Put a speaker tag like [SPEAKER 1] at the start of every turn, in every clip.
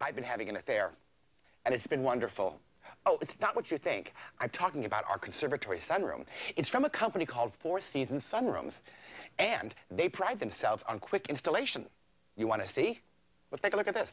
[SPEAKER 1] I've been having an affair, and it's been wonderful. Oh, it's not what you think. I'm talking about our conservatory sunroom. It's from a company called Four Seasons Sunrooms, and they pride themselves on quick installation. You want to see? Well, take a look at this.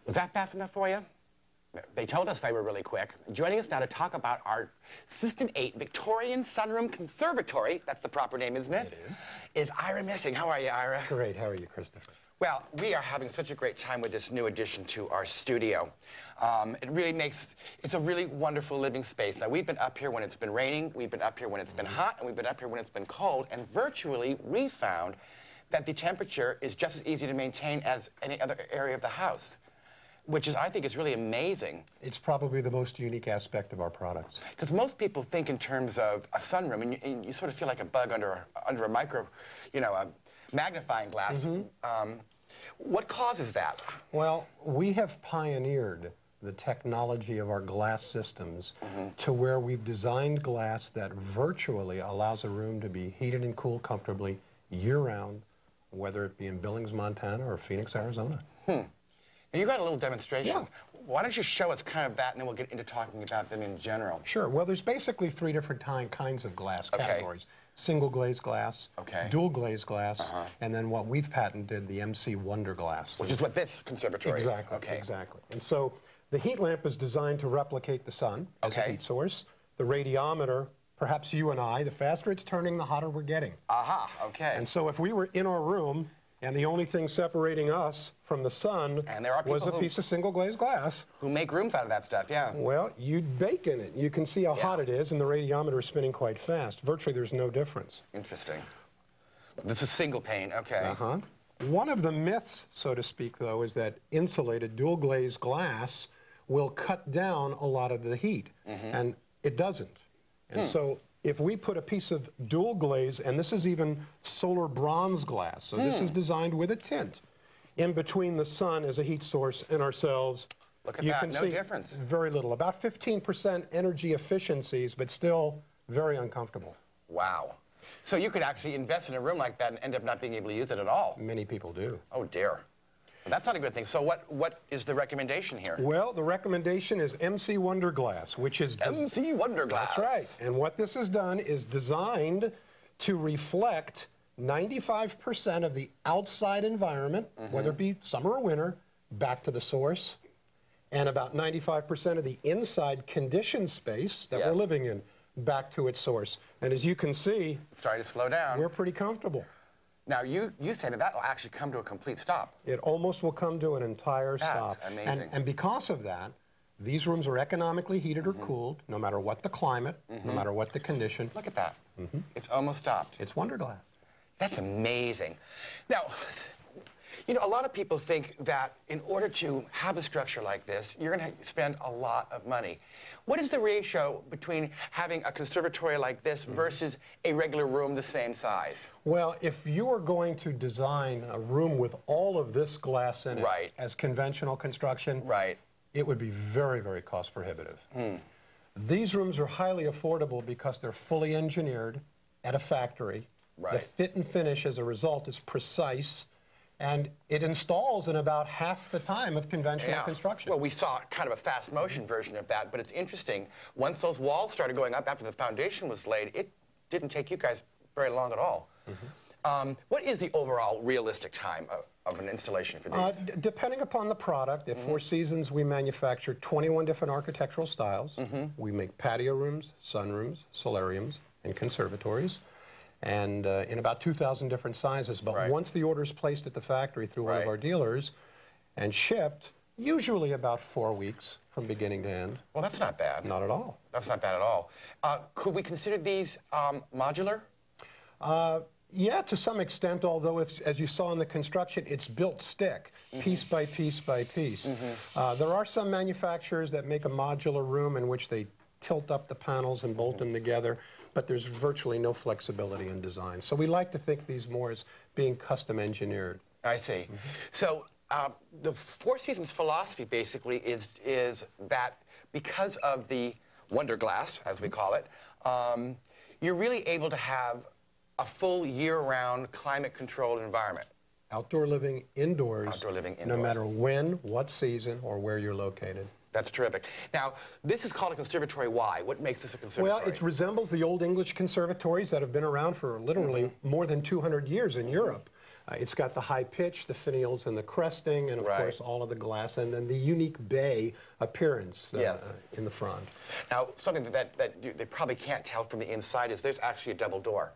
[SPEAKER 1] Was that fast enough for you? They told us they were really quick. Joining us now to talk about our System 8 Victorian Sunroom Conservatory, that's the proper name, isn't it?
[SPEAKER 2] It
[SPEAKER 1] is Ira Missing. How are you, Ira?
[SPEAKER 2] Great. How are you, Christopher?
[SPEAKER 1] Well, we are having such a great time with this new addition to our studio. It's a really wonderful living space. Now, we've been up here when it's been raining, we've been up here when it's been hot, and we've been up here when it's been cold, and virtually we found that the temperature is just as easy to maintain as any other area of the house, which is, I think, is really amazing.
[SPEAKER 2] It's probably the most unique aspect of our products.
[SPEAKER 1] Because most people think in terms of a sunroom, and you sort of feel like a bug under a micro, a magnifying glass. What causes that?
[SPEAKER 2] Well, we have pioneered the technology of our glass systems to where we've designed glass that virtually allows a room to be heated and cooled comfortably year-round, whether it be in Billings, Montana, or Phoenix, Arizona.
[SPEAKER 1] Now, you got a little demonstration.
[SPEAKER 2] Yeah.
[SPEAKER 1] Why don't you show us kind of that, and then we'll get into talking about them in general.
[SPEAKER 2] Sure. Well, there's basically three different kinds of glass categories. Single glazed glass, dual glazed glass, and then what we've patented, the MC Wonder glass.
[SPEAKER 1] Which is what this conservatory is.
[SPEAKER 2] Exactly. And so the heat lamp is designed to replicate the sun as a heat source. The radiometer, perhaps you and I, the faster it's turning, the hotter we're getting. And so if we were in our room and the only thing separating us from the sun was a piece of single glazed glass.
[SPEAKER 1] Who make rooms out of that stuff, yeah.
[SPEAKER 2] Well, you'd bake in it. You can see how hot it is, and the radiometer is spinning quite fast. Virtually, there's no difference.
[SPEAKER 1] Interesting. This is single pane, okay.
[SPEAKER 2] One of the myths, so to speak, though, is that insulated dual glazed glass will cut down a lot of the heat, and it doesn't. And so if we put a piece of dual glaze, and this is even solar bronze glass, so this is designed with a tint, in between the sun as a heat source and ourselves,
[SPEAKER 1] you can see difference.
[SPEAKER 2] Very little, about 15% energy efficiencies, but still very uncomfortable.
[SPEAKER 1] Wow. So you could actually invest in a room like that and end up not being able to use it at all.
[SPEAKER 2] Many people do.
[SPEAKER 1] Oh, dear. Well, that's not a good thing. So what is the recommendation here?
[SPEAKER 2] Well, the recommendation is MC Wonder Glass, which is...
[SPEAKER 1] MC Wonder Glass.
[SPEAKER 2] That's right. And what this has done is designed to reflect 95% of the outside environment, whether it be summer or winter, back to the source, and about 95% of the inside conditioned space that we're living in back to its source. And as you can see...
[SPEAKER 1] It's starting to slow down.
[SPEAKER 2] We're pretty comfortable.
[SPEAKER 1] Now, you said that will actually come to a complete stop.
[SPEAKER 2] It almost will come to an entire stop.
[SPEAKER 1] That's amazing.
[SPEAKER 2] And because of that, these rooms are economically heated or cooled, no matter what the climate, no matter what the condition.
[SPEAKER 1] Look at that. It's almost stopped.
[SPEAKER 2] It's Wonder Glass.
[SPEAKER 1] That's amazing. Now, you know, a lot of people think that in order to have a structure like this, you're going to spend a lot of money. What is the ratio between having a conservatory like this versus a regular room the same size?
[SPEAKER 2] Well, if you are going to design a room with all of this glass in it as conventional construction, it would be very, very cost prohibitive. These rooms are highly affordable because they're fully engineered at a factory. The fit and finish as a result is precise, And it installs in about half the time of conventional construction.
[SPEAKER 1] Well, we saw kind of a fast motion version of that, but it's interesting. Once those walls started going up after the foundation was laid, it didn't take you guys very long at all. What is the overall realistic time of an installation for these?
[SPEAKER 2] Depending upon the product, at Four Seasons we manufacture 21 different architectural styles. We make patio rooms, sunrooms, solariums, and conservatories, and in about 2,000 different sizes. But once the order is placed at the factory through one of our dealers and shipped, usually about 4 weeks from beginning to end.
[SPEAKER 1] Well, that's not bad.
[SPEAKER 2] Not at all.
[SPEAKER 1] That's not bad at all. Could we consider these modular?
[SPEAKER 2] Yeah, to some extent, although as you saw in the construction, it's built stick, piece by piece by piece. There are some manufacturers that make a modular room in which they tilt up the panels and bolt them together, but there's virtually no flexibility in design. So we like to think these more as being custom engineered.
[SPEAKER 1] I see. So the Four Seasons philosophy basically is that because of the Wonder Glass, as we call it, you're really able to have a full year-round climate-controlled environment.
[SPEAKER 2] Outdoor living indoors, no matter when, what season, or where you're located.
[SPEAKER 1] That's terrific. Now, this is called a conservatory. Why? What makes this a conservatory?
[SPEAKER 2] Well, it resembles the old English conservatories that have been around for literally more than 200 years in Europe. It's got the high pitch, the finials, and the cresting, and of course all of the glass, and then the unique bay appearance in the front.
[SPEAKER 1] Now, something that they probably can't tell from the inside is there's actually a double door.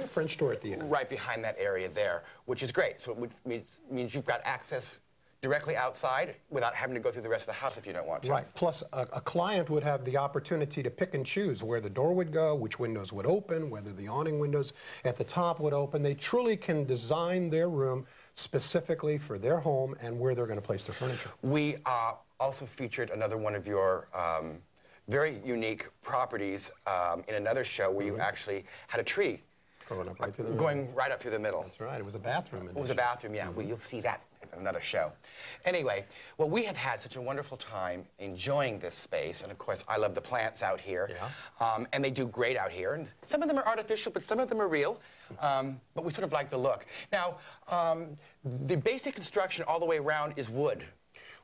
[SPEAKER 2] French door at the end.
[SPEAKER 1] Right behind that area there, which is great. So it means you've got access directly outside without having to go through the rest of the house if you don't want to.
[SPEAKER 2] Right. Plus, a client would have the opportunity to pick and choose where the door would go, which windows would open, whether the awning windows at the top would open. They truly can design their room specifically for their home and where they're going to place their furniture.
[SPEAKER 1] We also featured another one of your very unique properties in another show where you actually had a tree going right up through the middle.
[SPEAKER 2] That's right. It was a bathroom.
[SPEAKER 1] It was a bathroom, yeah. Well, you'll see that in another show. Anyway, well, we have had such a wonderful time enjoying this space, and of course, I love the plants out here, and they do great out here. And some of them are artificial, but some of them are real. But we sort of like the look. Now, the basic construction all the way around is wood.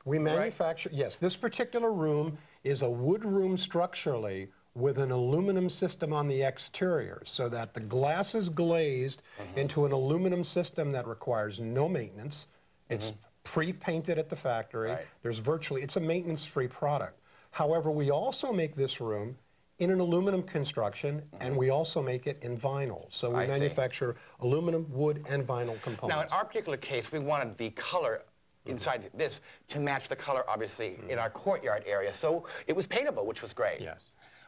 [SPEAKER 2] We manufacture, yes, this particular room is a wood room structurally with an aluminum system on the exterior so that the glass is glazed into an aluminum system that requires no maintenance. It's pre-painted at the factory. There's virtually, it's a maintenance-free product. However, we also make this room in an aluminum construction, and we also make it in vinyl. So we manufacture aluminum, wood, and vinyl components.
[SPEAKER 1] Now, in our particular case, we wanted the color inside this to match the color, obviously, in our courtyard area. So it was paintable, which was great.
[SPEAKER 2] Yes.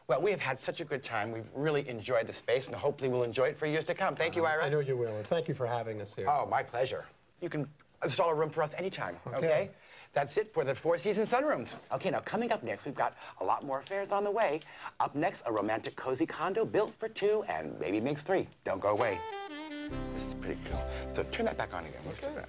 [SPEAKER 1] Well, we have had such a good time. We've really enjoyed the space, and hopefully we'll enjoy it for years to come. Thank you, Ira.
[SPEAKER 2] I know you will, and thank you for having us here.
[SPEAKER 1] Oh, my pleasure. You can install a room for us anytime, okay? That's it for the Four Seasons sunrooms. Okay, now coming up next, we've got a lot more affairs on the way. Up next, a romantic, cozy condo built for two and maybe makes three. Don't go away. This is pretty cool. So turn that back on again. Let's do that.